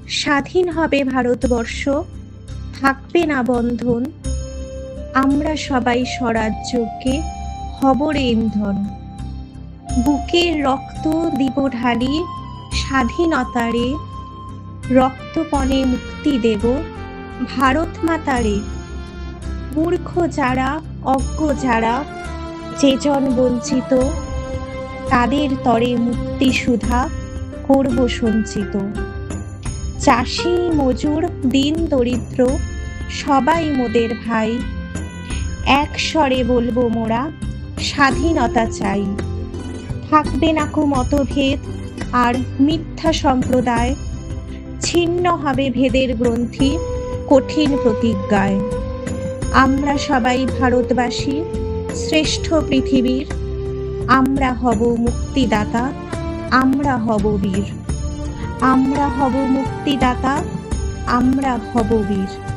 স্বাধীন হবে ভারতবর্ষ, থাকবে না বন্ধন। আমরা সবাই স্বরাজ্যকে হব রে ইন্ধন। বুকের রক্ত দিব ঢালি স্বাধীনতারে, রক্তপণে মুক্তি দেব ভারত মাতারে। মূর্খ যারা, অজ্ঞ যারা, যেজন বঞ্চিত, তাদের তরে মুক্তি সুধা করব সঞ্চিত। চাষি মজুর দিন দরিদ্র সবাই মোদের ভাই, এক স্বরে বলবো মোরা স্বাধীনতা চাই। থাকবে না কো মতভেদ আর মিথ্যা সম্প্রদায়, ছিন্ন হবে ভেদের গ্রন্থি কঠিন প্রতিজ্ঞায়। আমরা সবাই ভারতবাসী, শ্রেষ্ঠ পৃথিবীর। আমরা হব মুক্তিদাতা, আমরা হব বীর। আমরা হব মুক্তিদাতা, আমরা হব বীর।